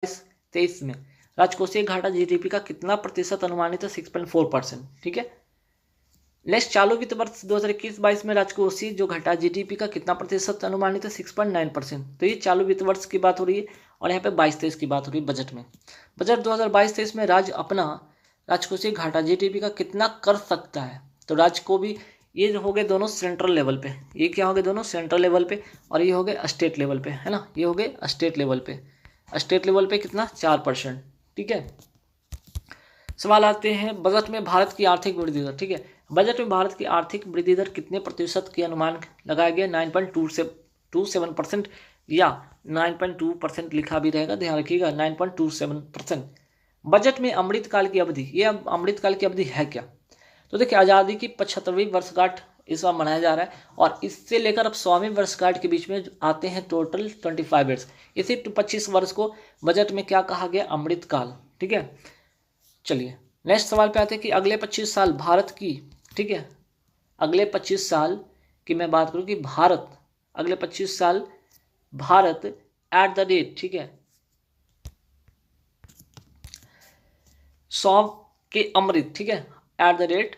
2022-23 में राजकोषीय घाटा जीडीपी का कितना प्रतिशत अनुमानित है? 6.4%। ठीक है। नेक्स्ट, चालू वित्त वर्ष 2021-22 में राजकोषीय जो घाटा जीडीपी का कितना प्रतिशत अनुमानित है? 6.9%। तो ये चालू वित्त वर्ष की बात हो रही है और यहाँ पे 22-23 की बात हो रही है बजट में। बजट 2022-23 में राज्य अपना राजकोषीय घाटा जीडीपी का कितना कर सकता है? तो राज्य को भी, ये हो गए दोनों सेंट्रल लेवल पे, ये क्या हो गए दोनों सेंट्रल लेवल पे, और ये हो गए स्टेट लेवल पे, है ना, ये हो गए स्टेट लेवल पे। स्टेट लेवल पे कितना? 4%। ठीक है। सवाल आते हैं, बजट में भारत की आर्थिक वृद्धि दर। ठीक है, बजट में भारत की आर्थिक वृद्धि दर कितने प्रतिशत के अनुमान लगाया गया? 9.27% या 9.2% लिखा भी रहेगा, ध्यान रखिएगा, 9.27%। बजट में अमृतकाल की अवधि, ये अब अमृतकाल की अवधि है क्या? तो देखिए, आज़ादी की 75वीं वर्षगांठ इस बार मनाया जा रहा है और इससे लेकर अब 100वीं वर्षगांठ के बीच में आते हैं टोटल 25 ईयर्स। इसी 25 वर्ष को बजट में क्या कहा गया? अमृतकाल। ठीक है। चलिए नेक्स्ट सवाल पे आते हैं कि अगले 25 साल भारत की, ठीक है, अगले 25 साल की मैं बात करूं कि भारत अगले 25 साल भारत एट द रेट, ठीक है, 100 के अमृत, ठीक है, एट द रेट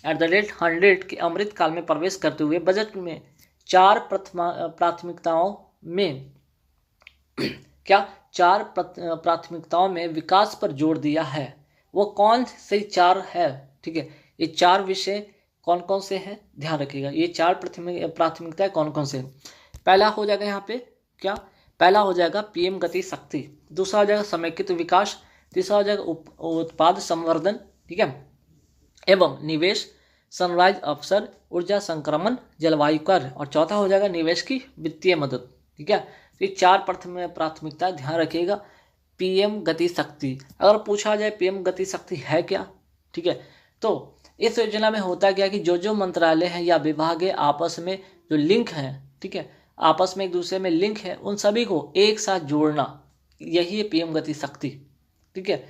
100 के अमृत काल में प्रवेश करते हुए बजट में 4 प्राथमिकताओं में क्या 4 प्राथमिकताओं में विकास पर जोर दिया है। वो कौन से 4 है? ठीक है, ये 4 विषय कौन कौन से हैं? ध्यान रखिएगा, ये 4 प्राथमिकताएं कौन कौन से हैं। पहला हो जाएगा यहाँ पे क्या? पहला हो जाएगा पीएम गति शक्ति, दूसरा हो जाएगा समेकित विकास, तीसरा हो जाएगा उत्पाद संवर्धन, ठीक है, एवं निवेश, सनराइज अवसर, ऊर्जा संक्रमण, जलवायु कर, और चौथा हो जाएगा निवेश की वित्तीय मदद। ठीक है, तो ये 4 प्राथमिकता ध्यान रखिएगा। पीएम गति शक्ति, अगर पूछा जाए पीएम गति शक्ति है क्या, ठीक है, तो इस योजना में होता क्या कि जो जो मंत्रालय हैं या विभाग आपस में जो लिंक हैं, ठीक है, आपस में एक दूसरे में लिंक है, उन सभी को एक साथ जोड़ना, यही है पीएम गति शक्ति। ठीक है।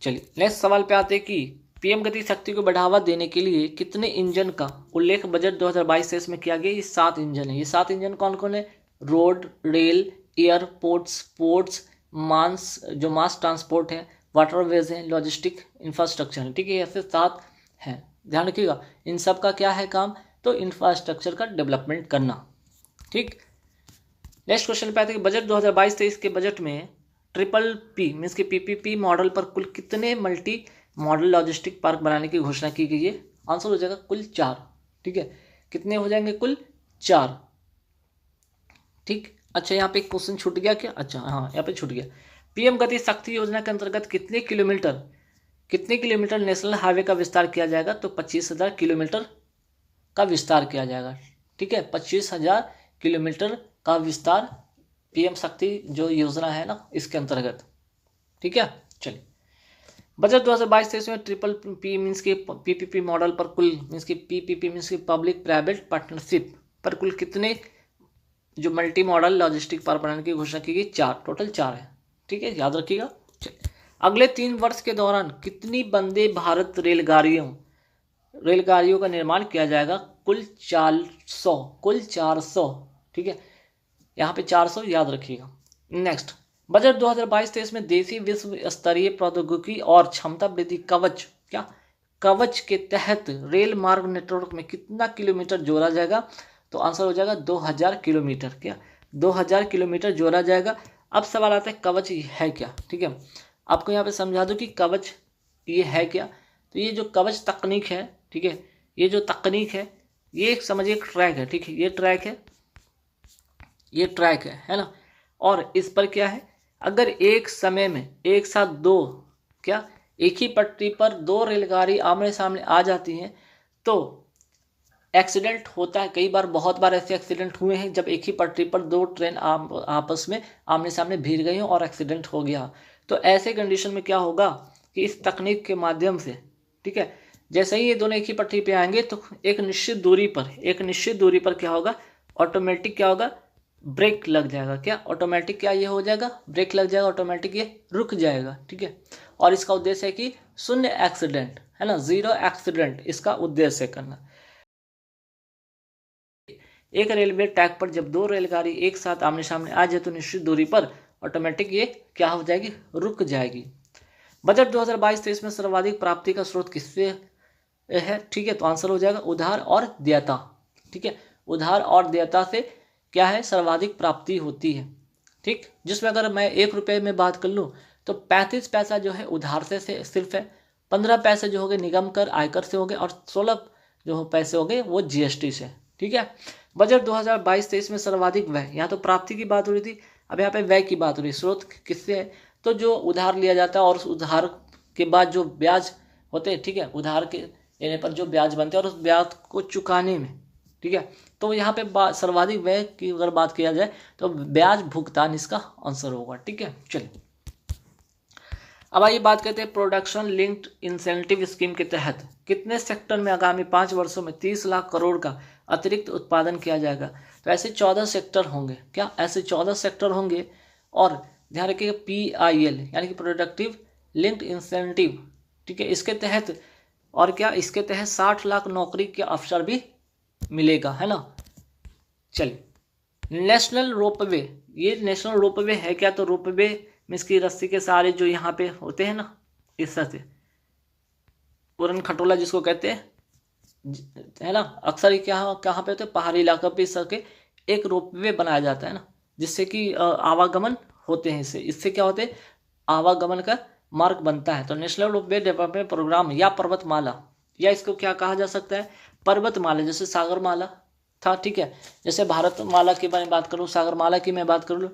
चलिए नेक्स्ट सवाल पे आते हैं कि पीएम गति शक्ति को बढ़ावा देने के लिए कितने इंजन का उल्लेख बजट 2022-23 में किया गया? ये 7 इंजन है। ये 7 इंजन कौन कौन है? Road, rail, airports, ports, mass transport है, वाटरवेज है, लॉजिस्टिक इंफ्रास्ट्रक्चर है। ठीक है, ऐसे 7 हैं, ध्यान रखिएगा। इन सब का क्या है काम? तो इंफ्रास्ट्रक्चर का डेवलपमेंट करना। ठीक। नेक्स्ट क्वेश्चन पे आते हैं कि बजट 2022-23 के बजट में ट्रिपल पी मीन्स के पीपीपी मॉडल पर कुल कितने मल्टी मॉडल लॉजिस्टिक पार्क बनाने की घोषणा की गई है? आंसर हो जाएगा कुल 4। ठीक है, कितने हो जाएंगे? कुल 4। ठीक। अच्छा, यहाँ पे क्वेश्चन छूट गया क्या? अच्छा हाँ, यहाँ पे छूट गया। पीएम गति शक्ति योजना के अंतर्गत कितने किलोमीटर नेशनल हाईवे का विस्तार किया जाएगा? तो 25,000 किलोमीटर का विस्तार किया जाएगा। ठीक है, 25,000 किलोमीटर का विस्तार पीएम शक्ति जो योजना है ना, इसके अंतर्गत। ठीक है। चलिए, बजट 2022-23 में ट्रिपल पी मीन्स के पीपीपी मॉडल पर कुल मीन्स की पीपीपी मीन्स की पब्लिक प्राइवेट पार्टनरशिप पर कुल कितने जो मल्टी मॉडल लॉजिस्टिक पार्क बनाने की घोषणा की गई? 4, टोटल 4 है। ठीक है, याद रखिएगा। अगले 3 वर्ष के दौरान कितनी वंदे भारत रेलगाड़ियों का निर्माण किया जाएगा? कुल 400। ठीक है, यहाँ पे 400 याद रखिएगा। नेक्स्ट, बजट 2022-23 में देशी विश्व स्तरीय प्रौद्योगिकी और क्षमता वृद्धि कवच के तहत रेल मार्ग नेटवर्क में कितना किलोमीटर जोड़ा जाएगा? तो आंसर हो जाएगा 2000 किलोमीटर। क्या 2000 किलोमीटर जोड़ा जाएगा? अब सवाल आता है कवच है क्या? ठीक है, आपको यहाँ पे समझा दूं कि कवच ये है क्या। तो ये जो कवच तकनीक है, ठीक है, ये जो तकनीक है, ये समझिए एक ट्रैक है। ठीक है, ये ट्रैक है ना, और इस पर क्या है, अगर एक समय में एक साथ एक ही पटरी पर 2 रेलगाड़ी आमने सामने आ जाती हैं तो एक्सीडेंट होता है। कई बार, बहुत बार ऐसे एक्सीडेंट हुए हैं जब एक ही पटरी पर 2 ट्रेन आपस में आमने सामने भिड़ गई और एक्सीडेंट हो गया। तो ऐसे कंडीशन में क्या होगा कि इस तकनीक के माध्यम से, ठीक है, जैसे ही ये दोनों एक ही पटरी पे आएंगे तो एक निश्चित दूरी पर क्या होगा, ऑटोमेटिक क्या होगा, ब्रेक लग जाएगा। क्या ऑटोमेटिक क्या ये हो जाएगा, ब्रेक लग जाएगा, ऑटोमेटिक ये रुक जाएगा। ठीक है, और इसका उद्देश्य है कि 0 एक्सीडेंट, है ना, 0 एक्सीडेंट इसका उद्देश्य करना। एक रेलवे ट्रैक पर जब 2 रेलगाड़ी एक साथ आमने सामने आ जाए तो निश्चित दूरी पर ऑटोमेटिक ये क्या हो जाएगी, रुक जाएगी। बजट 2022-23 में सर्वाधिक प्राप्ति का स्रोत किससे है, ठीक है, तो आंसर हो जाएगा उधार और देयता, ठीक है, उधार और देयता से क्या है, सर्वाधिक प्राप्ति होती है, ठीक। जिसमें अगर मैं 1 रुपये में बात कर लूँ तो 35 पैसा जो है उधार से सिर्फ है, 15 पैसे जो हो गए निगम कर आयकर से हो गए, और 16 जो पैसे हो गए वो जीएसटी से, ठीक है। बजट 2022-23 में सर्वाधिक व्यय, यहाँ तो प्राप्ति की बात हो रही थी, अब यहाँ पे व्यय की बात हो रही है। स्रोत किससे है, तो जो उधार लिया जाता है और उस उधार के बाद जो ब्याज होते हैं, ठीक है, उधार के लेने पर जो ब्याज बनते हैं और उस ब्याज को चुकाने में, ठीक है, तो यहाँ पे सर्वाधिक व्यय की अगर बात किया जाए तो ब्याज भुगतान इसका आंसर होगा, ठीक है। चलिए अब आइए बात करते हैं प्रोडक्शन लिंक्ड इंसेंटिव स्कीम के तहत कितने सेक्टर में आगामी 5 वर्षों में 30 लाख करोड़ का अतिरिक्त उत्पादन किया जाएगा। तो ऐसे 14 सेक्टर होंगे, क्या ऐसे 14 सेक्टर होंगे, और ध्यान रखिएगा PIL यानी कि प्रोडक्टिव लिंक्ड इंसेंटिव, ठीक है, इसके तहत, और क्या इसके तहत 60 लाख नौकरी के अवसर भी मिलेगा, है ना। चलिए नेशनल रोपवे, ये नेशनल रोपवे है क्या, तो रोपवे में इसकी रस्सी के सहारे जो यहाँ पे होते हैं ना, इस तरह से पूरन खटोला जिसको कहते हैं, है ना, अक्सर क्या कहाँ पे होते हैं, पहाड़ी इलाका पे इस तरह के एक रोपवे बनाया जाता है ना, जिससे कि आवागमन होते हैं, इससे क्या होते हैं, आवागमन का मार्ग बनता है। तो नेशनल रोपवे डेवलपमेंट प्रोग्राम या पर्वतमाला, या इसको क्या कहा जा सकता है, पर्वतमाला, जैसे सागरमाला था, ठीक है, जैसे भारतमाला की मैं बात करूँ, सागरमाला की मैं बात करूँ,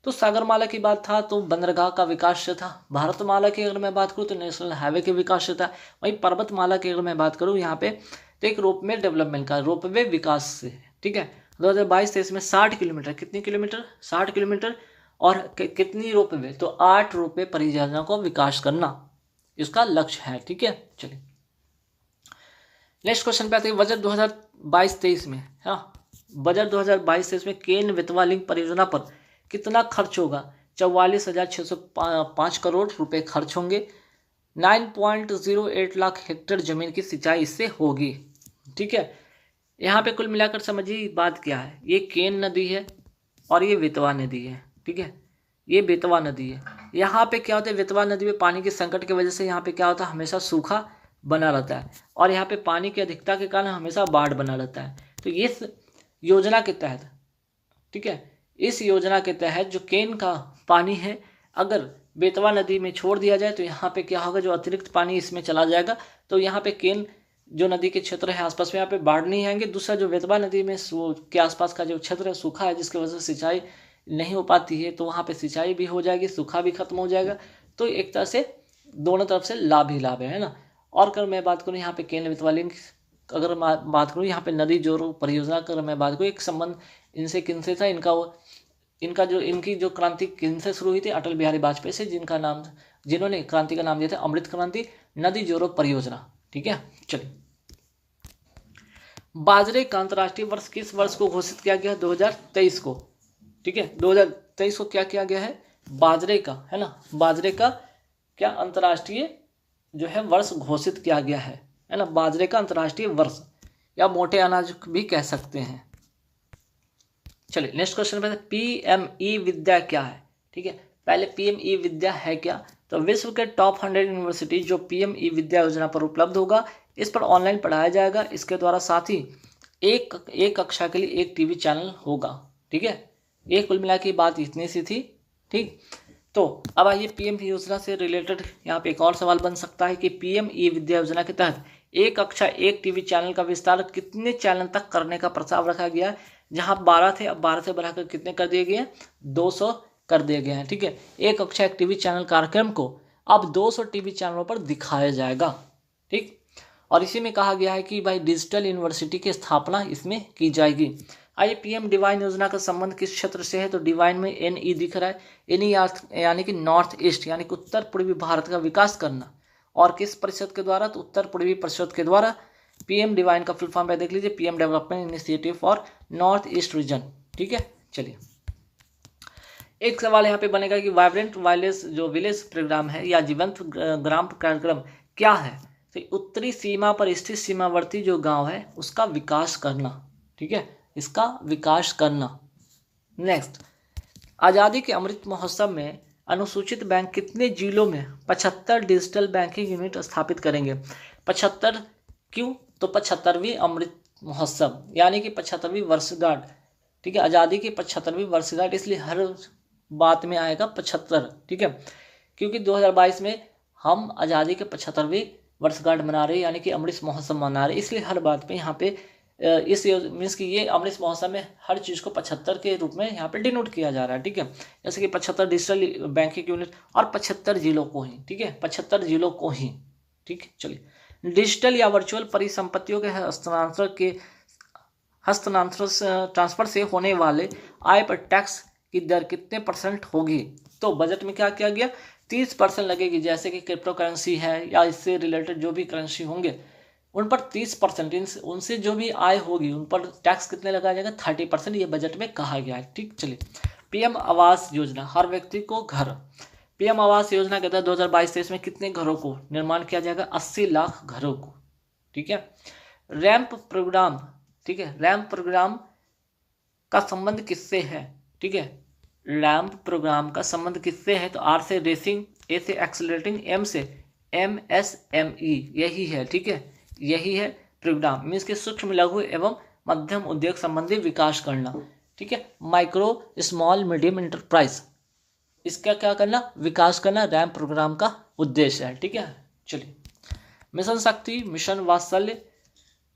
तो सागरमाला की बात था तो बंदरगाह का विकास था, भारतमाला की अगर मैं बात करूँ तो नेशनल हाईवे के विकास था, वहीं पर्वतमाला की अगर मैं बात करूँ यहाँ पे तो एक रोपवे डेवलपमेंट का, रोपवे विकास से, ठीक है। 2022-23 में 60 किलोमीटर, कितनी किलोमीटर, 60 किलोमीटर, और कितनी रोपवे, तो 8 रोपवे परियोजना को विकास करना इसका लक्ष्य है, ठीक है। चलिए नेक्स्ट क्वेश्चन पे आते हैं, बजट 2022-23 में, हाँ, बजट 2022-23 में केन बेतवा लिंक परियोजना पर कितना खर्च होगा, 44,605 करोड़ रुपए खर्च होंगे, 9.08 लाख हेक्टेयर जमीन की सिंचाई इससे होगी, ठीक है। यहाँ पे कुल मिलाकर समझिए बात क्या है, ये केन नदी है और ये बेतवा नदी है, ठीक है, ये बेतवा नदी है। यहाँ पे क्या होता है, बेतवा नदी में पानी के संकट की वजह से यहाँ पे क्या होता है, हमेशा सूखा बना रहता है, और यहाँ पे पानी की अधिकता के कारण हमेशा बाढ़ बना रहता है। तो इस योजना के तहत, ठीक है, इस योजना के तहत जो केन का पानी है अगर बेतवा नदी में छोड़ दिया जाए तो यहाँ पे क्या होगा, जो अतिरिक्त पानी इसमें चला जाएगा, तो यहाँ पे केन जो नदी के क्षेत्र है आसपास में, यहाँ पे बाढ़ नहीं आएंगे। दूसरा जो बेतवा नदी में के आसपास का जो क्षेत्र है सूखा है, जिसकी वजह से सिंचाई नहीं हो पाती है, तो वहाँ पे सिंचाई भी हो जाएगी, सूखा भी खत्म हो जाएगा। तो एक तरह से दोनों तरफ से लाभ ही लाभ है ना। और अगर मैं बात करूँ यहाँ पे केन बेतवा लिंक, अगर मैं बात करूँ यहाँ पे नदी जोड़ो परियोजना, अगर मैं बात करूँ एक संबंध इनसे किनसे था, इनकी जो क्रांति किनसे शुरू हुई थी, अटल बिहारी वाजपेयी से, जिन्होंने क्रांति का नाम दिया था अमृत क्रांति, नदी जोड़ो परियोजना, ठीक है। चलिए बाजरे का अंतर्राष्ट्रीय वर्ष किस वर्ष को घोषित किया गया है, 2023 को, ठीक है, 2023 को क्या किया गया है, बाजरे का, है ना, बाजरे का क्या अंतर्राष्ट्रीय जो है वर्ष घोषित किया गया है ना, बाजरे का अंतर्राष्ट्रीय वर्ष, या मोटे अनाज भी कह सकते हैं। चलिए नेक्स्ट क्वेश्चन पे, PME विद्या क्या है, ठीक है। पहले PME विद्या है क्या, तो विश्व के टॉप 100 यूनिवर्सिटी जो PME विद्या योजना पर उपलब्ध होगा, इस पर ऑनलाइन पढ़ाया जाएगा, इसके द्वारा साथ ही एक कक्षा के लिए एक टीवी चैनल होगा, ठीक है। ये कुल मिला के बात इतनी सी थी, ठीक। तो अब आइए PME योजना से रिलेटेड यहाँ पे एक और सवाल बन सकता है कि PME विद्या योजना के तहत एक कक्षा एक टीवी चैनल का विस्तार कितने चैनल तक करने का प्रस्ताव रखा गया है। जहाँ 12 थे अब 12 से बढ़ाकर कितने कर दिए गए हैं, 200 कर दिए गए हैं, ठीक है। एक कक्षा एक टीवी चैनल कार्यक्रम को अब 200 टीवी चैनलों पर दिखाया जाएगा, ठीक। और इसी में कहा गया है कि भाई डिजिटल यूनिवर्सिटी की स्थापना इसमें की जाएगी। आइए PM डिवाइन योजना का संबंध किस क्षेत्र से है, तो डिवाइन में NE दिख रहा है, NE यानी कि नॉर्थ ईस्ट यानी कि उत्तर पूर्वी भारत का विकास करना, और किस परिषद के द्वारा, तो उत्तर पूर्वी परिषद के द्वारा। PM डिवाइन का फुल फॉर्म पे देख लीजिए, PM development initiative for north east region, ठीक है। चलिए एक सवाल यहाँ पे बनेगा कि वाइब्रेंट विलेज प्रोग्राम है या जीवंत ग्राम कार्यक्रम क्या है, तो उत्तरी सीमा पर स्थित सीमावर्ती जो गांव है उसका विकास करना, ठीक है, इसका विकास करना। नेक्स्ट आज़ादी के अमृत महोत्सव में अनुसूचित बैंक कितने जिलों में 75 डिजिटल बैंकिंग यूनिट स्थापित करेंगे? 75 क्यों? तो 75वीं अमृत महोत्सव यानी कि 75वीं वर्षगांठ, ठीक है, आज़ादी की 75वीं वर्षगांठ, इसलिए हर बात में आएगा 75, ठीक है, क्योंकि 2022 में हम आज़ादी के 75वीं वर्षगांठ मना रहे हैं, यानी कि अमृत महोत्सव मना रहे हैं, इसलिए हर बात पे यहाँ पे इस मीन्स कि ये अमृत महोत्सव में हर चीज़ को 75 के रूप में यहाँ पे डिनोट किया जा रहा है, ठीक है। जैसे कि 75 डिजिटल बैंकिंग यूनिट और 75 जिलों को ही, ठीक है, 75 जिलों को ही, ठीक है। चलिए, डिजिटल या वर्चुअल परिसंपत्तियों के हस्तांतरण ट्रांसफर से होने वाले आय पर टैक्स की दर कितने % होगी? तो बजट में क्या किया गया? 30% लगेगी। जैसे कि क्रिप्टो करेंसी है या इससे रिलेटेड जो भी करेंसी होंगे उन पर 30%, उनसे जो भी आय होगी उन पर टैक्स कितने लगाया जाएगा? 30%, ये बजट में कहा गया है, ठीक। चलिए, पीएम आवास योजना, हर व्यक्ति को घर। पीएम आवास योजना के तहत 2022-23 में कितने घरों को निर्माण किया जाएगा? 80 लाख घरों को, ठीक है। रैंप प्रोग्राम, ठीक है, रैंप प्रोग्राम का संबंध किससे है? ठीक है, रैंप प्रोग्राम का संबंध किससे है? तो आर से रेसिंग, ए से एक्सेलरेटिंग, एम से MSME, यही है, ठीक है, यही है प्रोग्राम। मीन्स के सूक्ष्म लघु एवं मध्यम उद्योग संबंधी विकास करना, ठीक है। माइक्रो स्मॉल मीडियम इंटरप्राइज, इसका क्या करना? विकास करना, रैंप प्रोग्राम का उद्देश्य है, ठीक है। चलिए, मिशन शक्ति, मिशन वात्सल्य,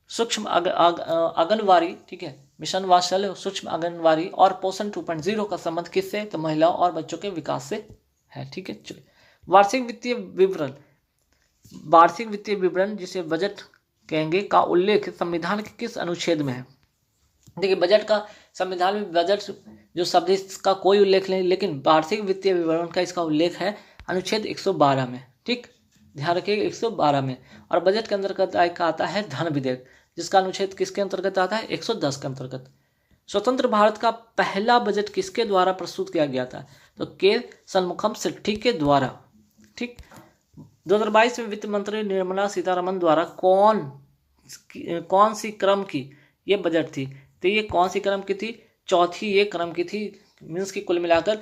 सूक्ष्म आंगनवाड़ी, ठीक है, मिशन वात्सल्य, सूक्ष्म आंगनवाड़ी और पोषण 2.0 का संबंध किससे? तो महिलाओं और बच्चों के विकास से है, ठीक है। चलिए, वार्षिक वित्तीय विवरण, वार्षिक वित्तीय विवरण जिसे बजट कहेंगे का उल्लेख संविधान के किस अनुच्छेद में है? देखिए, बजट का संविधान में बजट जो शब्द इसका कोई उल्लेख नहीं, लेकिन वार्षिक वित्तीय विवरण का इसका उल्लेख है अनुच्छेद 112 में, ठीक, ध्यान रखिएगा 112 में। और बजट के अंतर्गत आता है धन विधेयक, जिसका अनुच्छेद किसके अंतर्गत आता है? 110 के अंतर्गत। स्वतंत्र भारत का पहला बजट किसके द्वारा प्रस्तुत किया गया था? तो के षणमुखम सेट्टी के द्वारा, ठीक। 2022 में वित्त मंत्री निर्मला सीतारमण द्वारा कौन सी क्रम की ये बजट थी? तो ये कौन सी क्रम की थी? चौथी ये क्रम की थी। मीन्स की कुल मिलाकर